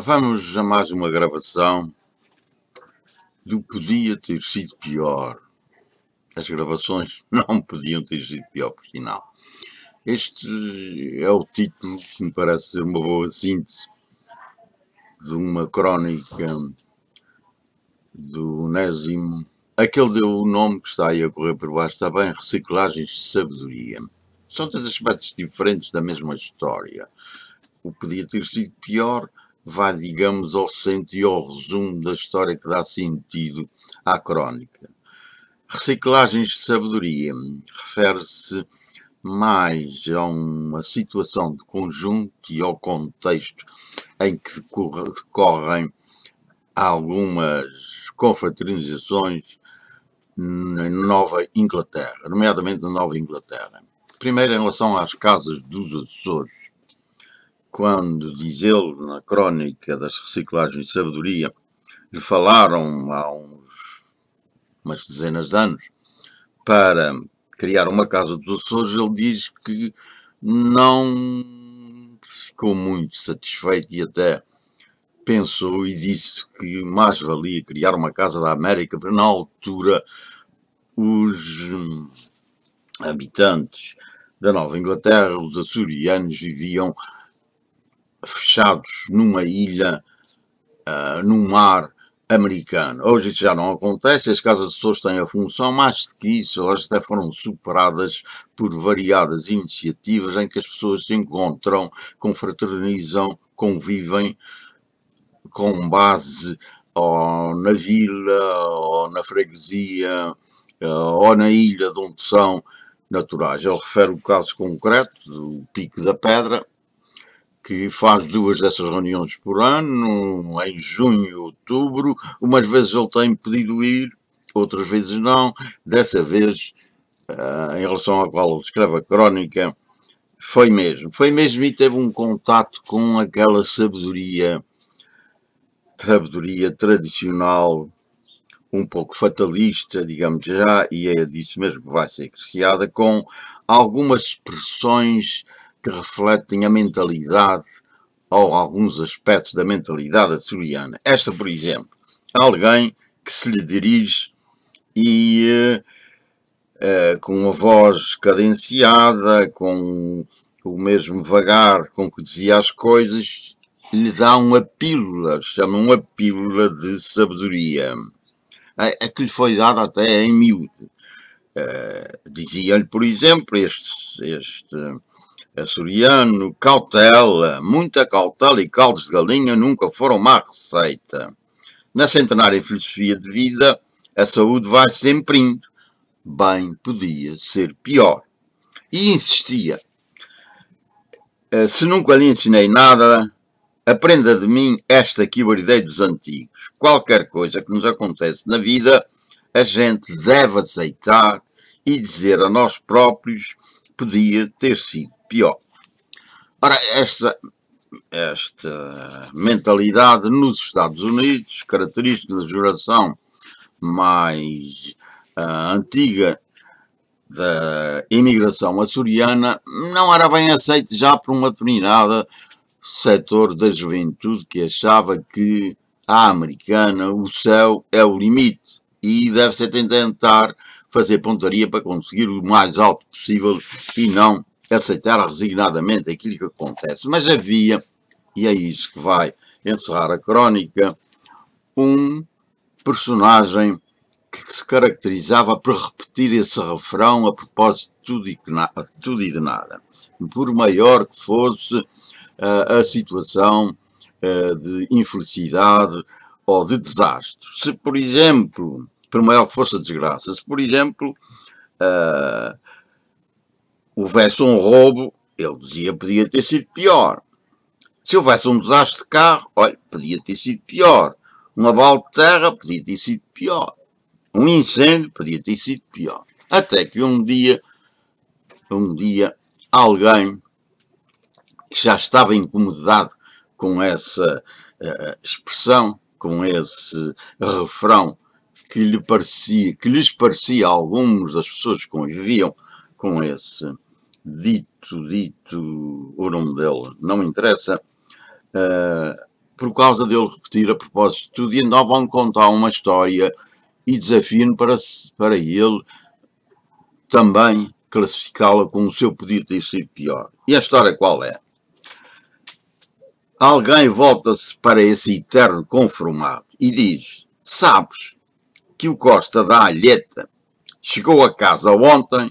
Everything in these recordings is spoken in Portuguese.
Vamos a mais uma gravação do Podia Ter Sido Pior. As gravações não podiam ter sido pior, por sinal. Este é o título que me parece ser uma boa síntese de uma crónica do Onésimo. Aquele deu o nome que está aí a correr por baixo, está bem, Reciclagens de Sabedoria. São três aspectos diferentes da mesma história. O Podia Ter Sido Pior vai, digamos, ao centro e ao resumo da história que dá sentido à crónica. Reciclagens de sabedoria refere-se mais a uma situação de conjunto e ao contexto em que decorrem algumas confraternizações na Nova Inglaterra, nomeadamente na Nova Inglaterra. Primeiro, em relação às casas dos Açores, quando, diz ele, na crónica das reciclagens de sabedoria, lhe falaram há umas dezenas de anos para criar uma casa dos Açores, ele diz que não ficou muito satisfeito e até pensou e disse que mais valia criar uma casa da América, porque na altura os habitantes da Nova Inglaterra, os açorianos, viviam fechados numa ilha, num mar americano. Hoje isso já não acontece, as casas de Açores têm a função, mais do que isso, elas até foram superadas por variadas iniciativas em que as pessoas se encontram, confraternizam, convivem com base ou na vila, ou na freguesia, ou na ilha de onde são naturais. Ele refere o caso concreto do Pico da Pedra, que faz duas dessas reuniões por ano, em junho e outubro. Umas vezes ele tem podido ir, outras vezes não. Dessa vez, em relação à qual ele escreve a crónica, foi mesmo e teve um contato com aquela sabedoria tradicional, um pouco fatalista, digamos já, e é disso mesmo que vai ser apreciada, com algumas expressões que refletem a mentalidade ou alguns aspectos da mentalidade açoriana. Esta, por exemplo, alguém que se lhe dirige e com uma voz cadenciada, com o mesmo vagar com que dizia as coisas, lhe dá uma pílula, chama uma pílula de sabedoria, a que lhe foi dada até em miúdo. Dizia-lhe, por exemplo, este açoriano: cautela, muita cautela e caldos de galinha nunca foram má receita. Na centenária filosofia de vida, a saúde vai sempre indo. Bem podia ser pior. E insistia: se nunca lhe ensinei nada, aprenda de mim esta que eu herdei dos antigos. Qualquer coisa que nos acontece na vida, a gente deve aceitar e dizer a nós próprios: podia ter sido pior. Ora, esta mentalidade nos Estados Unidos, característica da geração mais antiga da imigração açoriana, não era bem aceita já por uma determinada setor da juventude que achava que à americana o céu é o limite e deve-se tentar fazer pontaria para conseguir o mais alto possível e não aceitar resignadamente aquilo que acontece. Mas havia, e é isso que vai encerrar a crónica, um personagem que se caracterizava por repetir esse refrão a propósito de tudo e de nada. Por maior que fosse a situação de infelicidade ou de desastre. Se, por exemplo, por maior que fosse a desgraça, se, por exemplo, houvesse um roubo, ele dizia podia ter sido pior. Se houvesse um desastre de carro, olha, podia ter sido pior. Um abalo de terra, podia ter sido pior. Um incêndio, podia ter sido pior. Até que um dia, alguém que já estava incomodado com essa expressão, com esse refrão que lhes parecia a alguns das pessoas que conviviam com esse dito, o nome dele não me interessa, por causa dele repetir a propósito de tudo, e então vão contar uma história e desafiam para ele também classificá-la como o seu podia ter sido pior. E a história qual é? Alguém volta-se para esse eterno conformado e diz: sabes que o Costa da Alheta chegou a casa ontem,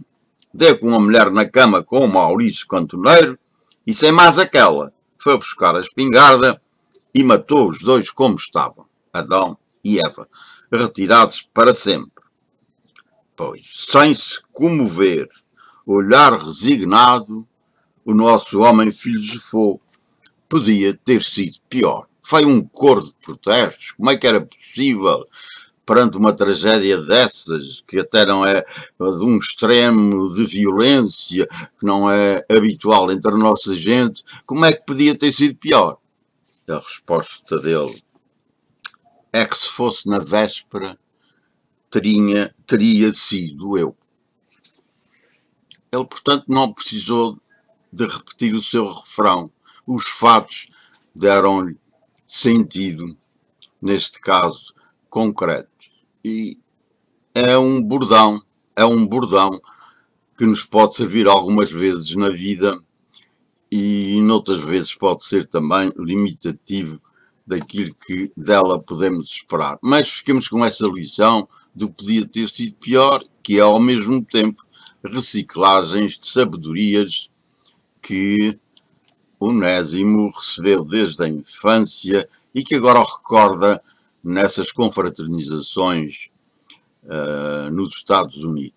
deu com uma mulher na cama com o Maurício Cantoneiro e sem mais aquela, foi buscar a espingarda e matou os dois como estavam, Adão e Eva, retirados para sempre. Pois, sem se comover, olhar resignado, o nosso homem filosofou: podia ter sido pior. Foi um coro de protestos. Como é que era possível, perante uma tragédia dessas, que até não é de um extremo de violência, que não é habitual entre a nossa gente, como é que podia ter sido pior? A resposta dele é que se fosse na véspera, teria sido eu. Ele, portanto, não precisou de repetir o seu refrão. Os fatos deram-lhe sentido, neste caso concreto. E é um bordão que nos pode servir algumas vezes na vida e noutras vezes pode ser também limitativo daquilo que dela podemos esperar. Mas ficamos com essa lição do que podia ter sido pior, que é ao mesmo tempo reciclagens de sabedorias que Onésimo recebeu desde a infância e que agora recorda nessas confraternizações nos Estados Unidos.